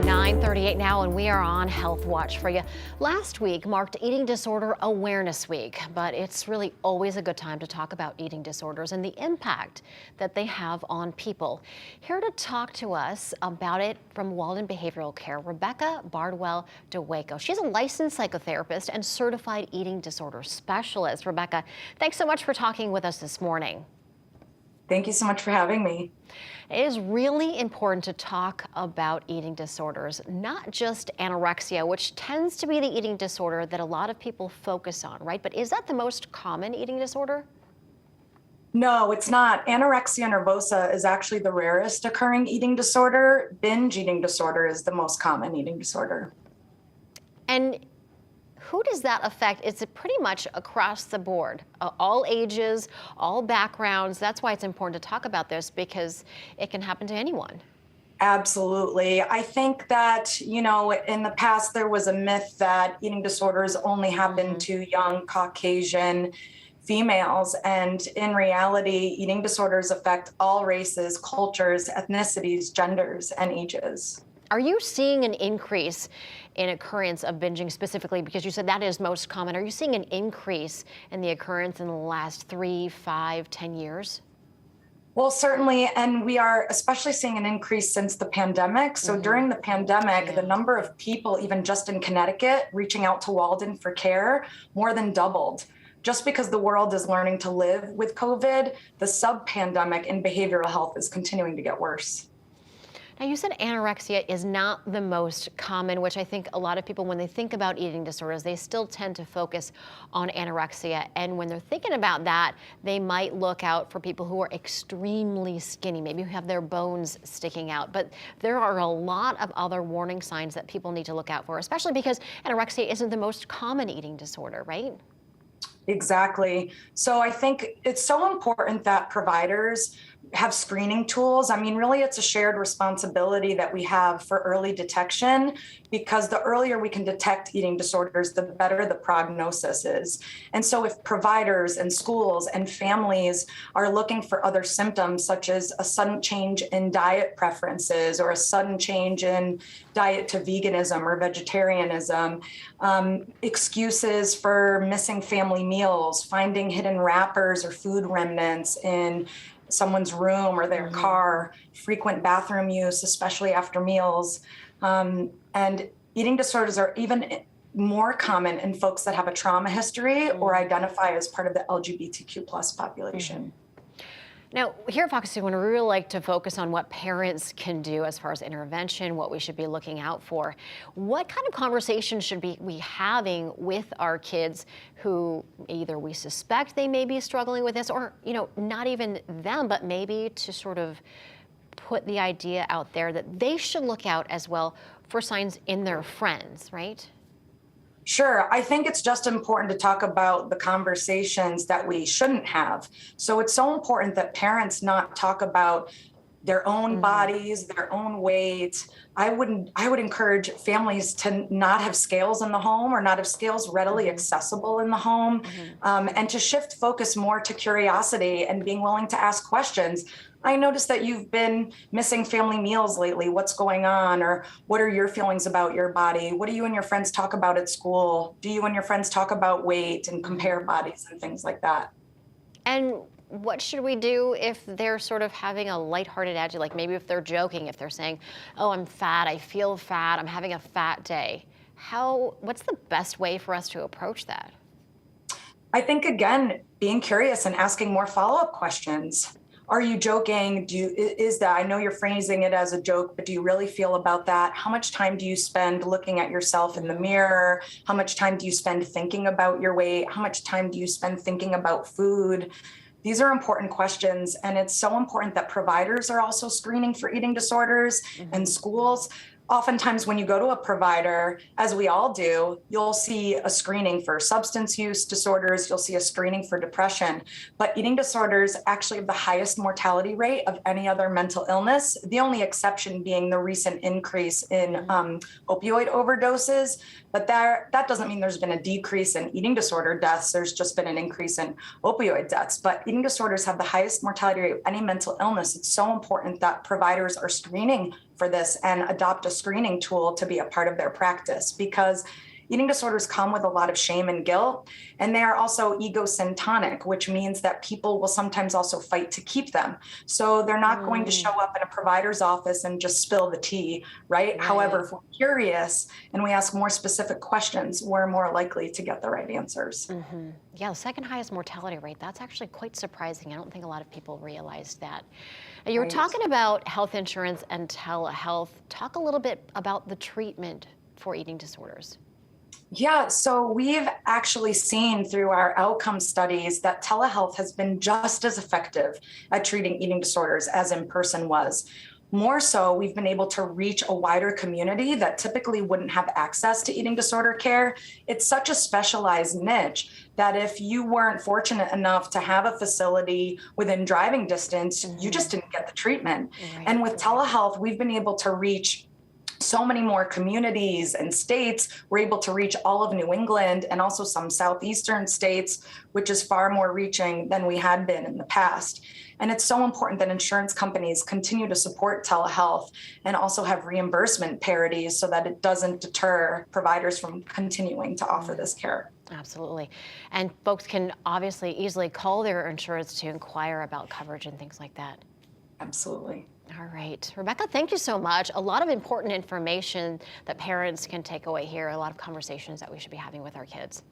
9:38 now, and we are on Health Watch for you. Last week marked Eating Disorder Awareness Week, but it's really always a good time to talk about eating disorders and the impact that they have on people. Here to talk to us about it from Walden Behavioral Care, Rebekah Bardwell Doweyko. She's a licensed psychotherapist and certified eating disorder specialist. Rebekah, thanks so much for talking with us this morning. Thank you so much for having me. It is really important to talk about eating disorders, not just anorexia, which tends to be the eating disorder that a lot of people focus on, right? But is that the most common eating disorder? No, it's not. Anorexia nervosa is actually the rarest occurring eating disorder. Binge eating disorder is the most common eating disorder. And who does that affect? Is it pretty much across the board? All ages, all backgrounds. That's why it's important to talk about this, because it can happen to anyone. Absolutely. I think that, in the past, there was a myth that eating disorders only happen to young Caucasian females. And in reality, eating disorders affect all races, cultures, ethnicities, genders, and ages. Are you seeing an increase in occurrence of binging specifically, because you said that is most common? Are you seeing an increase in the occurrence in the last 3, 5, 10 years? Well, certainly, and we are especially seeing an increase since the pandemic. So during the pandemic, the number of people, even just in Connecticut, reaching out to Walden for care more than doubled. Just because the world is learning to live with COVID, the sub-pandemic in behavioral health is continuing to get worse. Now, you said anorexia is not the most common, which I think a lot of people, when they think about eating disorders, they still tend to focus on anorexia. And when they're thinking about that, they might look out for people who are extremely skinny, maybe who have their bones sticking out. But there are a lot of other warning signs that people need to look out for, especially because anorexia isn't the most common eating disorder, right? Exactly. So I think it's so important that providers have screening tools. I mean, really, it's a shared responsibility that we have for early detection, because the earlier we can detect eating disorders, the better the prognosis is. And so if providers and schools and families are looking for other symptoms, such as a sudden change in diet preferences or a sudden change in diet to veganism or vegetarianism, excuses for missing family meals, finding hidden wrappers or food remnants in someone's room or their car, frequent bathroom use, especially after meals. And eating disorders are even more common in folks that have a trauma history or identify as part of the LGBTQ plus population. Now, here at Fox 2, we really like to focus on what parents can do as far as intervention, what we should be looking out for. What kind of conversations should we be having with our kids who either we suspect they may be struggling with this, or, not even them, but maybe to sort of put the idea out there that they should look out as well for signs in their friends, right? Sure. I think it's just important to talk about the conversations that we shouldn't have. So it's so important that parents not talk about their own bodies, their own weight. I would encourage families to not have scales in the home or not have scales readily accessible in the home, and to shift focus more to curiosity and being willing to ask questions. I noticed that you've been missing family meals lately. What's going on? Or what are your feelings about your body? What do you and your friends talk about at school? Do you and your friends talk about weight and compare bodies and things like that? And what should we do if they're sort of having a lighthearted attitude? Like maybe if they're joking, if they're saying, oh, I'm fat, I feel fat, I'm having a fat day. What's the best way for us to approach that? I think, again, being curious and asking more follow-up questions. Are you joking? I know you're phrasing it as a joke, but do you really feel about that? How much time do you spend looking at yourself in the mirror? How much time do you spend thinking about your weight? How much time do you spend thinking about food? These are important questions, and it's so important that providers are also screening for eating disorders and schools. Oftentimes when you go to a provider, as we all do, you'll see a screening for substance use disorders, you'll see a screening for depression, but eating disorders actually have the highest mortality rate of any other mental illness, the only exception being the recent increase in opioid overdoses. But that doesn't mean there's been a decrease in eating disorder deaths. There's just been an increase in opioid deaths. But eating disorders have the highest mortality rate of any mental illness. It's so important that providers are screening for this and adopt a screening tool to be a part of their practice, because eating disorders come with a lot of shame and guilt, and they are also egosyntonic, which means that people will sometimes also fight to keep them. So they're not going to show up in a provider's office and just spill the tea, right? However, if we're curious and we ask more specific questions, we're more likely to get the right answers. Yeah, the second highest mortality rate. That's actually quite surprising. I don't think a lot of people realize that. Now, you were talking about health insurance and telehealth. Talk a little bit about the treatment for eating disorders. Yeah, so we've actually seen through our outcome studies that telehealth has been just as effective at treating eating disorders as in person was. More so, we've been able to reach a wider community that typically wouldn't have access to eating disorder care. It's such a specialized niche that if you weren't fortunate enough to have a facility within driving distance, you just didn't get the treatment. And with telehealth, we've been able to reach so many more communities and states. We're able to reach all of New England and also some southeastern states, which is far more reaching than we had been in the past. And it's so important that insurance companies continue to support telehealth and also have reimbursement parity so that it doesn't deter providers from continuing to offer this care. Absolutely. And folks can obviously easily call their insurance to inquire about coverage and things like that. Absolutely. All right. Rebekah, thank you so much. A lot of important information that parents can take away here, a lot of conversations that we should be having with our kids.